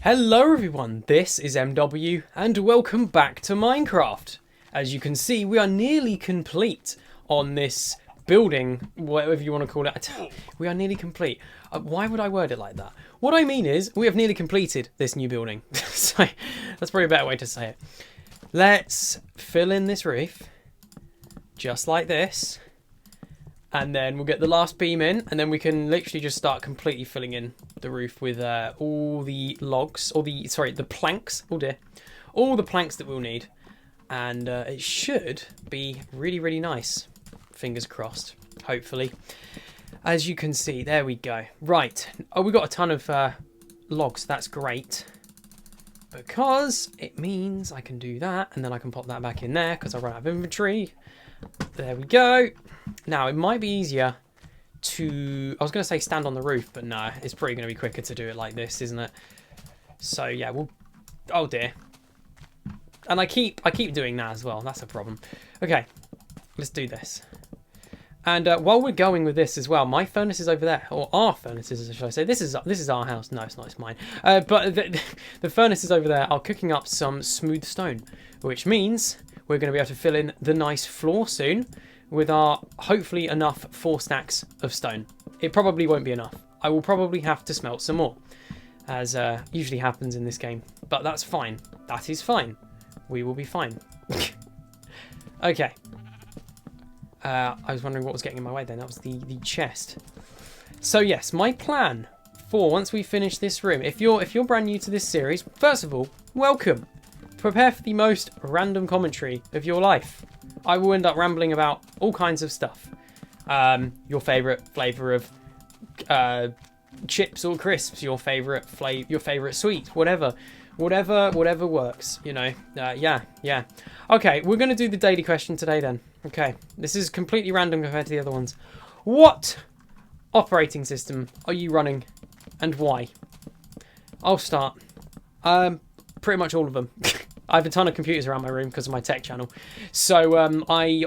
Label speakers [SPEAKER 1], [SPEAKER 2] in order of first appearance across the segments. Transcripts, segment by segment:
[SPEAKER 1] Hello everyone, this is MW and welcome back to Minecraft. As you can see, we are nearly complete on this building, whatever you want to call it. We are nearly complete. Why would I word it like that? What I mean is, we have nearly completed this new building. So, that's probably a better way to say it. Let's fill in this roof, just like this. And then we'll get the last beam in, and then we can literally just start completely filling in the roof with all the logs, or the planks. Oh dear, all the planks that we'll need, and it should be really, really nice. Fingers crossed. Hopefully, as you can see, there we go. Right. Oh, we got a ton of logs. That's great, because it means I can do that, and then I can pop that back in there because I run out of inventory. There we go. Now, it might be easier to... I was going to say stand on the roof, but no, it's probably going to be quicker to do it like this, isn't it? So, yeah, we'll... Oh, dear. And I keep doing that as well. That's a problem. Okay, let's do this. And while we're going with this as well, my furnace is over there. Or our furnaces, should I say. This is our house. No, it's not. It's mine. But the furnaces over there are cooking up some smooth stone, which means we're going to be able to fill in the nice floor soon with our, hopefully, enough 4 stacks of stone. It probably won't be enough. I will probably have to smelt some more, as usually happens in this game. But that's fine. That is fine. We will be fine. Okay. I was wondering what was getting in my way then. That was the chest. So yes, my plan for once we finish this room, if you're brand new to this series, first of all, welcome. Prepare for the most random commentary of your life. I will end up rambling about all kinds of stuff. Your favourite flavour of chips or crisps, your favourite sweet, whatever works, you know. Yeah. Okay, we're going to do the daily question today then. Okay, this is completely random compared to the other ones. What operating system are you running and why? I'll start. Pretty much all of them. I have a ton of computers around my room because of my tech channel. So on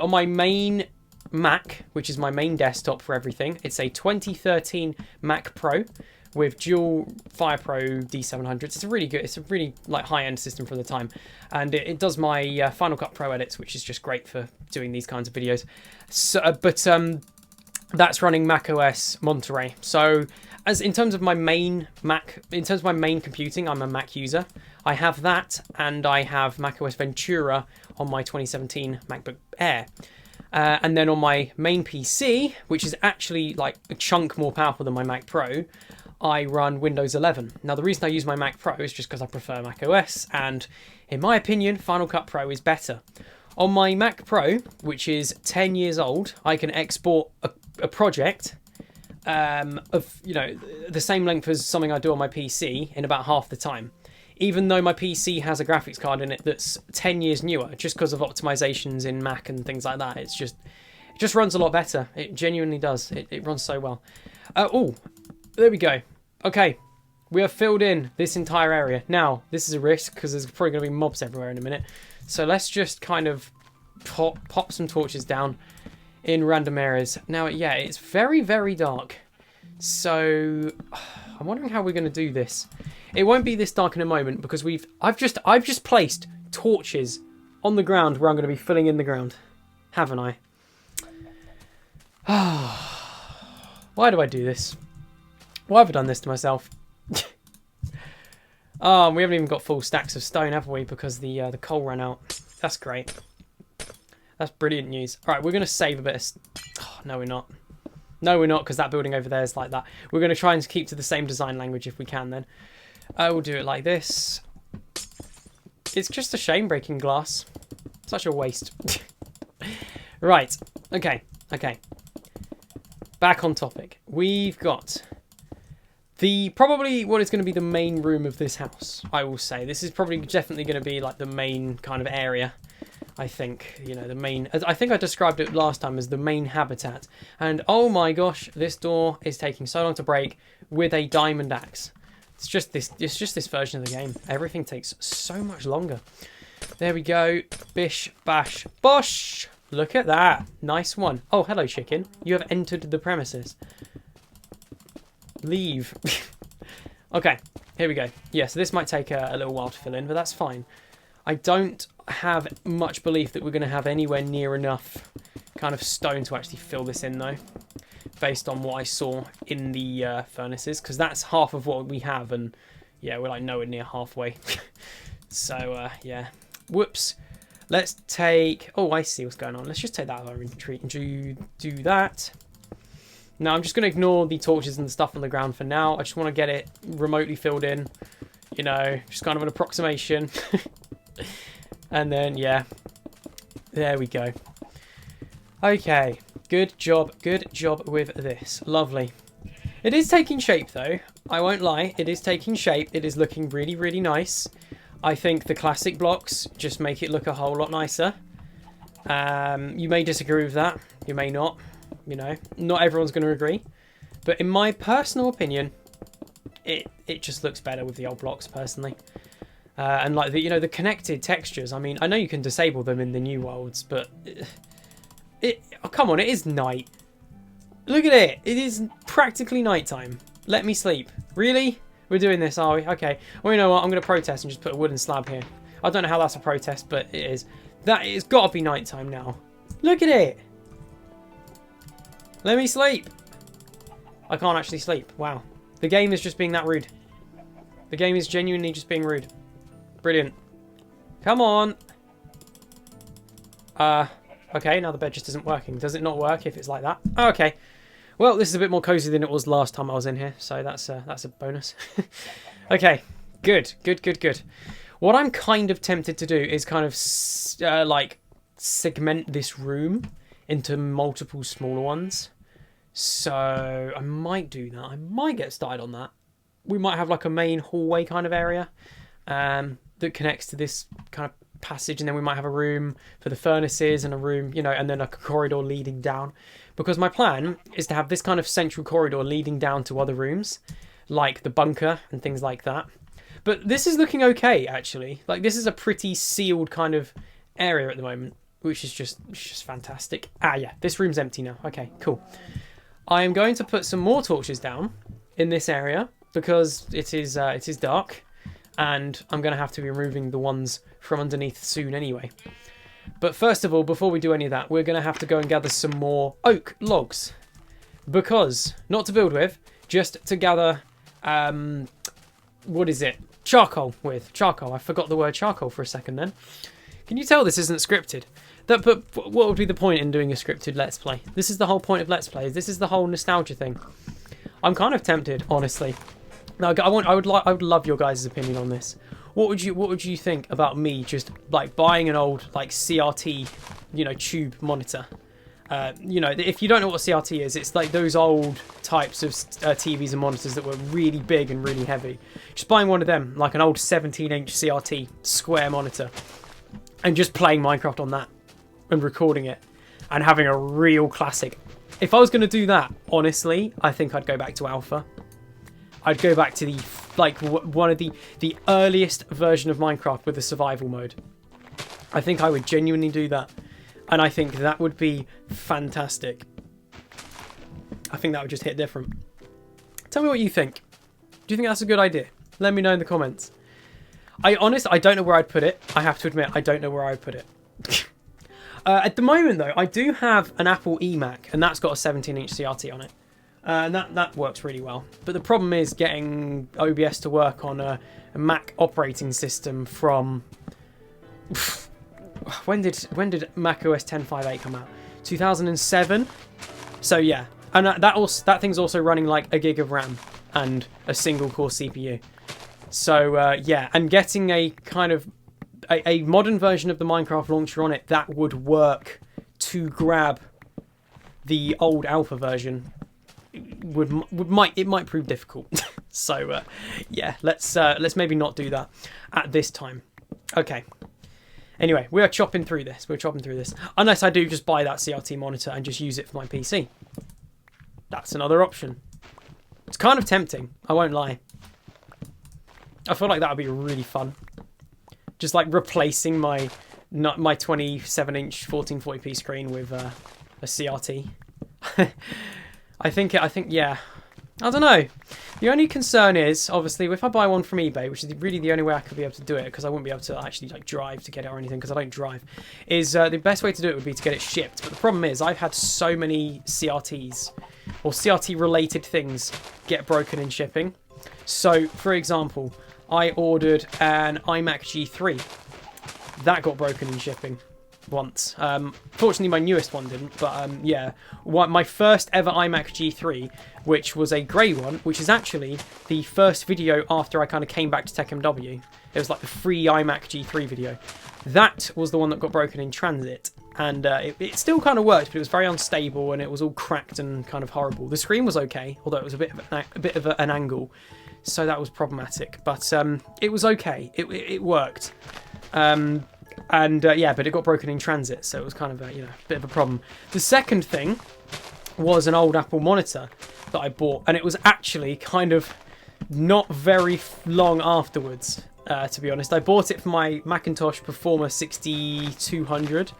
[SPEAKER 1] my main Mac, which is my main desktop for everything, it's a 2013 Mac Pro with dual FirePro D700s. It's a really like high-end system for the time, and it does my Final Cut Pro edits, which is just great for doing these kinds of videos. So, that's running macOS Monterey. So, as in terms of my main computing, I'm a Mac user. I have that, and I have macOS Ventura on my 2017 MacBook Air. And then on my main PC, which is actually like a chunk more powerful than my Mac Pro, I run Windows 11. Now, the reason I use my Mac Pro is just because I prefer macOS, and in my opinion, Final Cut Pro is better. On my Mac Pro, which is 10 years old, I can export a project of, you know, the same length as something I do on my PC in about half the time. Even though my PC has a graphics card in it that's 10 years newer, just because of optimizations in Mac and things like that, it just runs a lot better. It genuinely does. It runs so well. Oh, there we go. Okay, we have filled in this entire area. Now, this is a risk because there's probably going to be mobs everywhere in a minute. So let's just kind of pop some torches down in random areas. Now, yeah, it's very, very dark. So I'm wondering how we're going to do this. It won't be this dark in a moment because I've just placed torches on the ground where I'm going to be filling in the ground, haven't I? Why do I do this? Why have I done this to myself? Oh, we haven't even got full stacks of stone, have we? Because the coal ran out. That's great. That's brilliant news. All right, we're going to save a bit of... Oh, no, we're not. No, we're not, because that building over there is like that. We're going to try and keep to the same design language if we can, then. We'll do it like this. It's just a shame breaking glass. Such a waste. Right. Okay. Back on topic. We've got probably what is going to be the main room of this house, I will say. This is definitely going to be like the main kind of area. I think, you know, the main... I think I described it last time as the main habitat. And oh my gosh, this door is taking so long to break with a diamond axe. It's just this version of the game. Everything takes so much longer. There we go. Bish, bash, bosh. Look at that. Nice one. Oh, hello, chicken. You have entered the premises. Leave. Okay. here we go. Yeah, so this might take a little while to fill in, but that's fine. I don't have much belief that we're going to have anywhere near enough kind of stone to actually fill this in, though, based on what I saw in the furnaces, because that's half of what we have, and yeah, we're like nowhere near halfway. So, yeah. Whoops. Let's take... Oh, I see what's going on. Let's just take that out of our inventory and do that. Now, I'm just going to ignore the torches and the stuff on the ground for now. I just want to get it remotely filled in. You know, just kind of an approximation. And then, yeah. There we go. Okay. Good job with this. Lovely. It is taking shape, though. I won't lie. It is taking shape. It is looking really, really nice. I think the classic blocks just make it look a whole lot nicer. You may disagree with that. You may not. You know, not everyone's going to agree. But in my personal opinion, it just looks better with the old blocks, personally. And like the, you know, the connected textures. I mean, I know you can disable them in the new worlds, but oh, come on, it is night. Look at it. It is practically nighttime. Let me sleep. Really? We're doing this, are we? Okay. Well, you know what? I'm going to protest and just put a wooden slab here. I don't know how that's a protest, but it is. It's got to be nighttime now. Look at it. Let me sleep. I can't actually sleep. Wow. The game is just being that rude. The game is genuinely just being rude. Brilliant. Come on. Okay, now the bed just isn't working. Does it not work if it's like that? Oh, okay. Well, this is a bit more cozy than it was last time I was in here, so that's a bonus. Okay, good. What I'm kind of tempted to do is kind of like segment this room into multiple smaller ones. So I might do that. I might get started on that. We might have like a main hallway kind of area that connects to this kind of passage, and then we might have a room for the furnaces and a room, you know, and then like a corridor leading down. Because my plan is to have this kind of central corridor leading down to other rooms, like the bunker and things like that. But this is looking okay, actually. Like, this is a pretty sealed kind of area at the moment, which is just fantastic. Ah, yeah, this room's empty now. Okay, cool. I am going to put some more torches down in this area because it is dark, and I'm going to have to be removing the ones from underneath soon anyway. But first of all, before we do any of that, we're going to have to go and gather some more oak logs. Because, not to build with, just to gather, what is it? Charcoal with. Charcoal. I forgot the word charcoal for a second then. Can you tell this isn't scripted? But what would be the point in doing a scripted Let's Play? This is the whole point of Let's Plays. This is the whole nostalgia thing. I'm kind of tempted, honestly. Now, I would love your guys' opinion on this. What would you think about me just like buying an old like CRT, you know, tube monitor? You know, if you don't know what CRT is, it's like those old types of TVs and monitors that were really big and really heavy. Just buying one of them, like an old 17-inch CRT square monitor, and just playing Minecraft on that and recording it and having a real classic. If I was going to do that, honestly, I think I'd go back to Alpha. I'd go back to the one of the earliest version of Minecraft with the survival mode. I think I would genuinely do that, and I think that would be fantastic. I think that would just hit different. Tell me what you think. Do you think that's a good idea? Let me know in the comments. I don't know where I'd put it. I have to admit, I don't know where I would put it. At the moment, though, I do have an Apple eMac, and that's got a 17-inch CRT on it. And that works really well. But the problem is getting OBS to work on a Mac operating system from... When did Mac OS 10.5.8 come out? 2007? So yeah. And that thing's also running like a gig of RAM and a single core CPU. So yeah, and getting a kind of a modern version of the Minecraft launcher on it that would work to grab the old alpha version it might prove difficult. So yeah, let's maybe not do that at this time. Okay. Anyway, we are chopping through this. Unless I do just buy that CRT monitor and just use it for my PC. That's another option. It's kind of tempting, I won't lie. I feel like that would be really fun. Just like replacing my 27-inch 1440p screen with a CRT. I think yeah. I don't know. The only concern is, obviously, if I buy one from eBay, which is really the only way I could be able to do it, because I wouldn't be able to actually like drive to get it or anything, because I don't drive, is the best way to do it would be to get it shipped. But the problem is, I've had so many CRTs or CRT-related things get broken in shipping. So, for example, I ordered an iMac G3. That got broken in shipping once. Fortunately, my newest one didn't, but yeah. My first ever iMac G3, which was a grey one, which is actually the first video after I kind of came back to TechMW. It was like the free iMac G3 video. That was the one that got broken in transit. And it still kind of worked, but it was very unstable and it was all cracked and kind of horrible. The screen was okay, although it was a bit of an angle, so that was problematic. But it was okay. It worked. Yeah, but it got broken in transit, so it was kind of a bit of a problem. The second thing was an old Apple monitor that I bought, and it was actually kind of not very long afterwards. To be honest, I bought it for my Macintosh Performer 6200.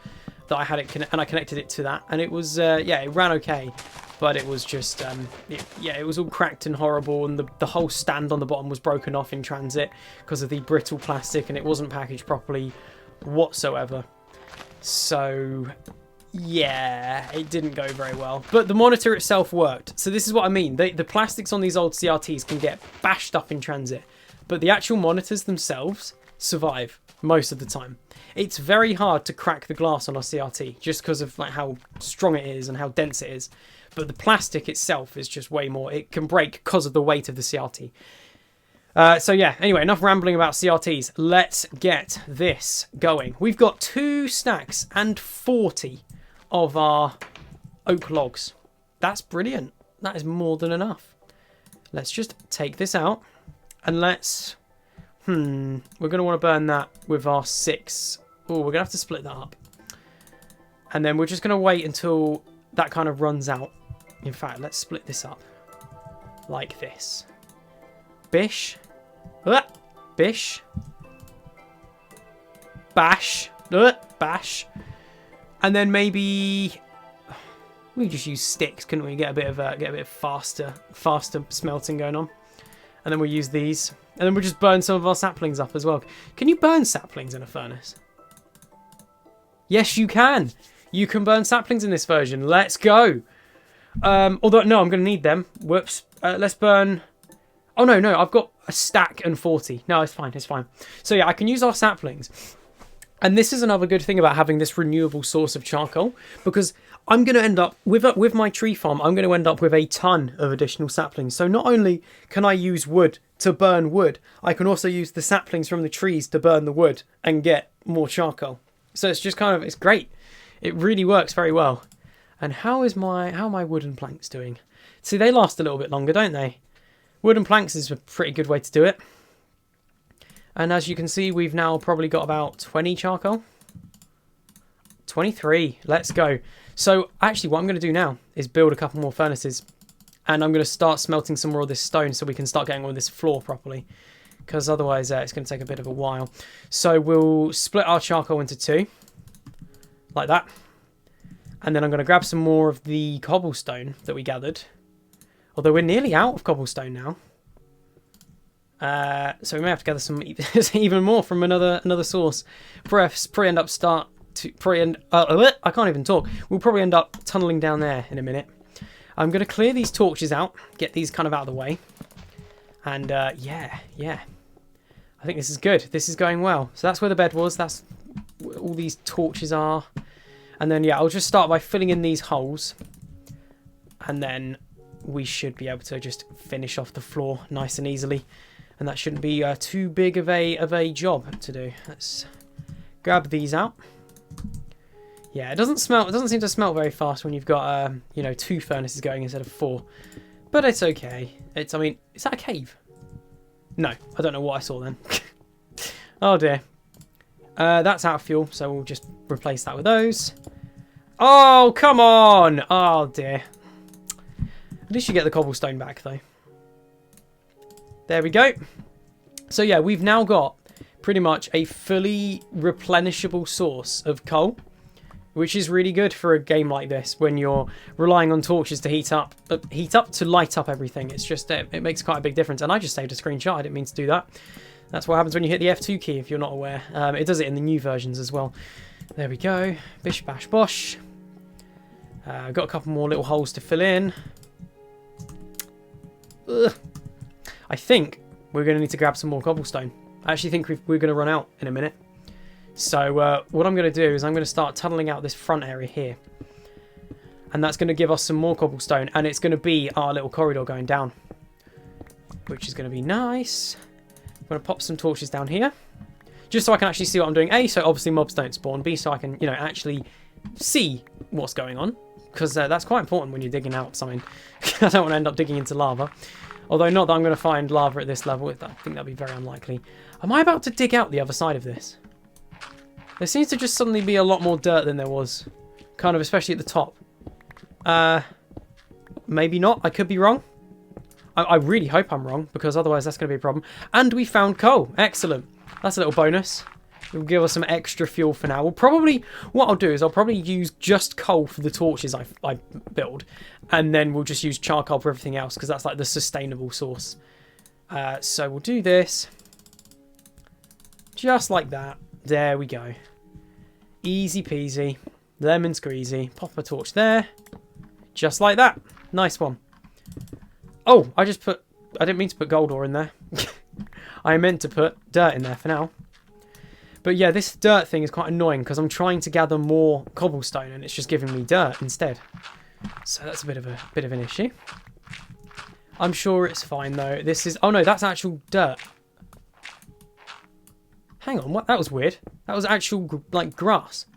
[SPEAKER 1] That I had it and I connected it to that, and it was yeah, it ran okay, but it was just it was all cracked and horrible, and the whole stand on the bottom was broken off in transit because of the brittle plastic, and it wasn't packaged properly whatsoever. So yeah, it didn't go very well, but the monitor itself worked. So this is what I mean, the plastics on these old CRTs can get bashed up in transit, but the actual monitors themselves survive most of the time. It's very hard to crack the glass on a CRT just because of like how strong it is and how dense it is. But the plastic itself is just way more. It can break because of the weight of the CRT. So yeah, anyway, enough rambling about CRTs. Let's get this going. We've got 2 stacks and 40 of our oak logs. That's brilliant. That is more than enough. Let's just take this out and let's... we're going to want to burn that with our 6. Oh, we're going to have to split that up. And then we're just going to wait until that kind of runs out. In fact, let's split this up. Like this. Bish. Bish. Bash. Bash. And then maybe... we just use sticks, couldn't we? Get a bit of faster smelting going on. And then we'll use these. And then we'll just burn some of our saplings up as well. Can you burn saplings in a furnace? Yes, you can. You can burn saplings in this version. Let's go. Although, no, I'm going to need them. Whoops. Let's burn... oh, no. I've got a stack and 40. No, it's fine. It's fine. So, yeah, I can use our saplings. And this is another good thing about having this renewable source of charcoal. Because I'm going to end up, with my tree farm, I'm going to end up with a ton of additional saplings. So not only can I use wood to burn wood, I can also use the saplings from the trees to burn the wood and get more charcoal. So it's just kind of, it's great. It really works very well. And how are my wooden planks doing? See, they last a little bit longer, don't they? Wooden planks is a pretty good way to do it. And as you can see, we've now probably got about 20 charcoal. 23. Let's go. So actually what I'm going to do now is build a couple more furnaces. And I'm going to start smelting some more of this stone so we can start getting on this floor properly. Because otherwise it's going to take a bit of a while. So we'll split our charcoal into 2. Like that. And then I'm going to grab some more of the cobblestone that we gathered. Although we're nearly out of cobblestone now. So we may have to gather some even more from another source. Probably end up I can't even talk. We'll probably end up tunneling down there in a minute. I'm going to clear these torches out, get these kind of out of the way. And yeah. I think this is good. This is going well. So that's where the bed was. That's where all these torches are. And then, yeah, I'll just start by filling in these holes. And then we should be able to just finish off the floor nice and easily. And that shouldn't be too big of a job to do. Let's grab these out. Yeah, it doesn't seem to smelt very fast when you've got 2 furnaces going instead of 4. But it's okay. I mean, is that a cave? No, I don't know what I saw then. Oh dear. That's out of fuel, so we'll just replace that with those. Oh, come on! Oh dear. At least you get the cobblestone back though. There we go. So yeah, we've now got pretty much a fully replenishable source of coal. which is really good for a game like this when you're relying on torches to to light up everything. It's just, it makes quite a big difference. And I just saved a screenshot. I didn't mean to do that. That's what happens when you hit the F2 key, if you're not aware. It does it in the new versions as well. There we go. Bish, bash, bosh. Got a couple more little holes to fill in. Ugh. I think we're going to need to grab some more cobblestone. I actually think we're going to run out in a minute. So what I'm going to do is I'm going to start tunneling out this front area here. And that's going to give us some more cobblestone. And it's going to be our little corridor going down, which is going to be nice. I'm going to pop some torches down here, just so I can actually see what I'm doing. A, so obviously mobs don't spawn. B, so I can, actually see what's going on. Because that's quite important when you're digging out something. I don't want to end up digging into lava. Although not that I'm going to find lava at this level. I think that'd be very unlikely. Am I about to dig out the other side of this? There seems to just suddenly be a lot more dirt than there was. Kind of, especially at the top. Maybe not. I could be wrong. I really hope I'm wrong, because otherwise that's going to be a problem. And we found coal. Excellent. That's a little bonus. It'll give us some extra fuel for now. What I'll do is I'll probably use just coal for the torches I build. And then we'll just use charcoal for everything else, because that's like the sustainable source. So we'll do this. Just like that. There we go. Easy peasy. Lemon squeezy. Pop a torch there. Just like that. Nice one. Oh, I didn't mean to put gold ore in there. I meant to put dirt in there for now. But yeah, this dirt thing is quite annoying because I'm trying to gather more cobblestone and it's just giving me dirt instead. So that's a bit of an issue. I'm sure it's fine though. This is, oh no, that's actual dirt. Hang on, what? That was weird. That was actual like grass.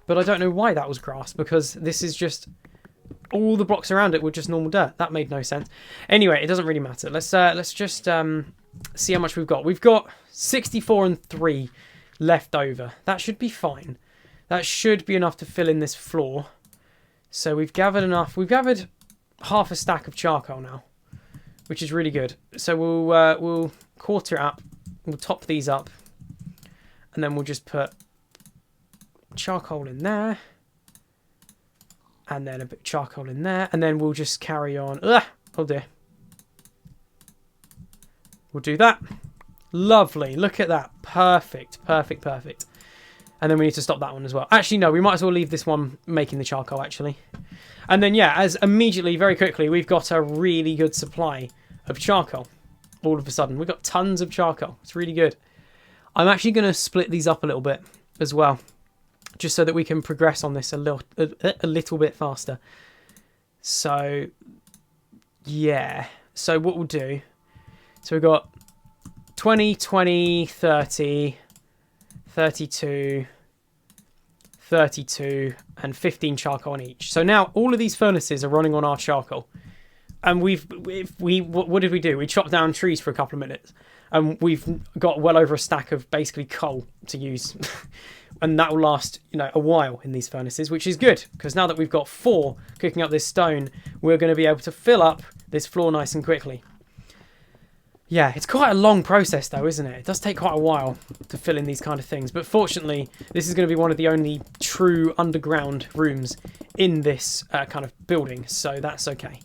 [SPEAKER 1] But I don't know why that was grass, because this is just, all the blocks around it were just normal dirt. That made no sense. Anyway, it doesn't really matter. Let's just see how much we've got. We've got 64 and 3 left over. That should be fine. That should be enough to fill in this floor. So we've gathered enough. We've gathered half a stack of charcoal now, which is really good. So we'll quarter it up. We'll top these up. And then we'll just put charcoal in there. And then a bit of charcoal in there. And then we'll just carry on. Ugh! Oh dear. We'll do that. Lovely. Look at that. Perfect. Perfect. Perfect. And then we need to stop that one as well. Actually, no. We might as well leave this one making the charcoal, actually. And then, yeah, as immediately, very quickly, we've got a really good supply of charcoal. All of a sudden. We've got tons of charcoal. It's really good. I'm actually going to split these up a little bit as well, just so that we can progress on this a little bit faster. So, yeah. So what we'll do, so we've got 20, 20, 30, 32, 32, and 15 charcoal on each. So now all of these furnaces are running on our charcoal. And what did we do? We chopped down trees for a couple of minutes. And we've got well over a stack of basically coal to use. And that will last, a while in these furnaces, which is good. Because now that we've got 4 cooking up this stone, we're going to be able to fill up this floor nice and quickly. Yeah, it's quite a long process though, isn't it? It does take quite a while to fill in these kind of things. But fortunately, this is going to be one of the only true underground rooms in this kind of building. So that's okay.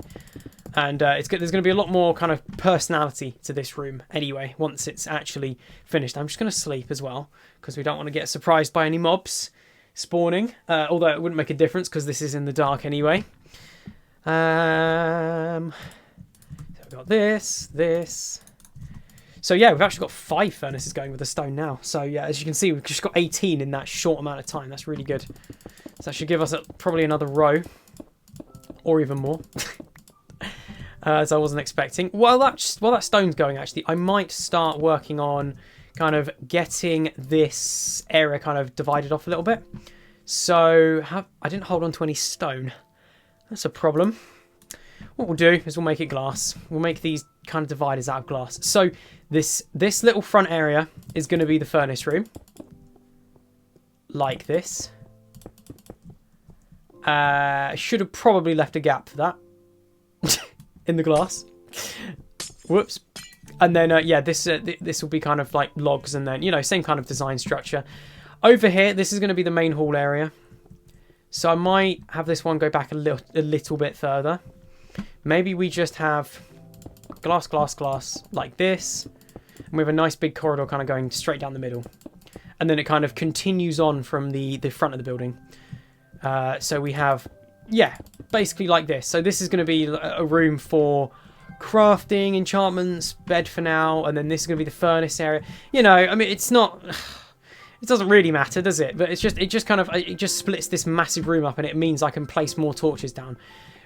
[SPEAKER 1] And there's going to be a lot more kind of personality to this room anyway, once it's actually finished. I'm just going to sleep as well, because we don't want to get surprised by any mobs spawning. Although it wouldn't make a difference, because this is in the dark anyway. So we've got this. So yeah, we've actually got 5 furnaces going with the stone now. So yeah, as you can see, we've just got 18 in that short amount of time. That's really good. So that should give us probably another row, or even more. As I wasn't expecting. While that stone's going, actually, I might start working on kind of getting this area kind of divided off a little bit. So I didn't hold on to any stone. That's a problem. What we'll do is we'll make it glass. We'll make these kind of dividers out of glass. So this little front area is going to be the furnace room. Like this. I should have probably left a gap for that. In the glass. Whoops. And then, yeah, this will be kind of like logs and then, same kind of design structure. Over here, this is going to be the main hall area. So I might have this one go back a little bit further. Maybe we just have glass, glass, glass like this. And we have a nice big corridor kind of going straight down the middle. And then it kind of continues on from the front of the building. So we have, yeah, basically like this. So this is going to be a room for crafting, enchantments, bed for now. And then this is going to be the furnace area. You know, I mean, it's not... It doesn't really matter, does it? But it just splits this massive room up, and it means I can place more torches down,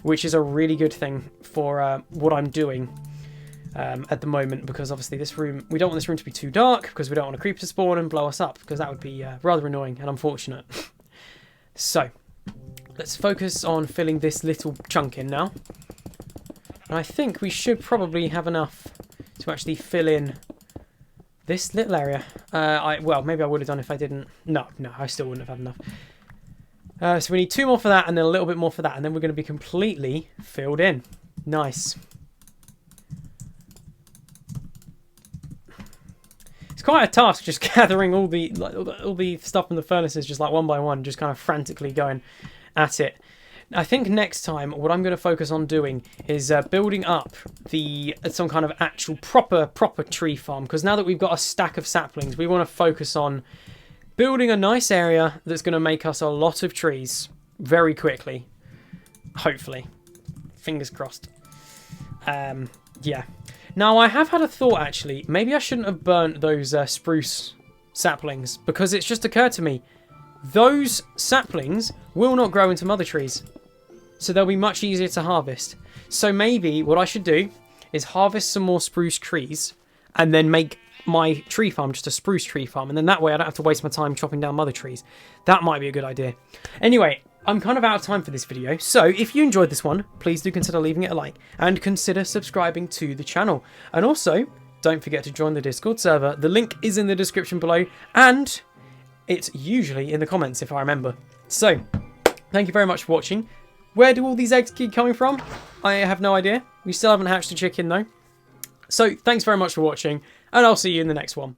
[SPEAKER 1] which is a really good thing for what I'm doing at the moment, because obviously this room, we don't want this room to be too dark because we don't want a creeper to spawn and blow us up, because that would be rather annoying and unfortunate. So let's focus on filling this little chunk in now. And I think we should probably have enough to actually fill in this little area. Well, maybe I would have done if I didn't. No, I still wouldn't have had enough. So we need 2 more for that, and then a little bit more for that, and then we're going to be completely filled in. Nice. It's quite a task just gathering all the stuff from the furnaces, just like one by one, just kind of frantically going at it. I think next time what I'm going to focus on doing is building up some kind of actual proper tree farm, because now that we've got a stack of saplings, we want to focus on building a nice area that's going to make us a lot of trees very quickly, hopefully. Fingers crossed. Yeah. Now I have had a thought, actually. Maybe I shouldn't have burnt those spruce saplings, because it's just occurred to me those saplings will not grow into mother trees. So they'll be much easier to harvest. So maybe what I should do is harvest some more spruce trees and then make my tree farm just a spruce tree farm. And then that way I don't have to waste my time chopping down mother trees. That might be a good idea. Anyway, I'm kind of out of time for this video. So if you enjoyed this one, please do consider leaving it a like and consider subscribing to the channel. And also, don't forget to join the Discord server. The link is in the description below, and it's usually in the comments if I remember. So, thank you very much for watching. Where do all these eggs keep coming from? I have no idea. We still haven't hatched a chicken though. So, thanks very much for watching, and I'll see you in the next one.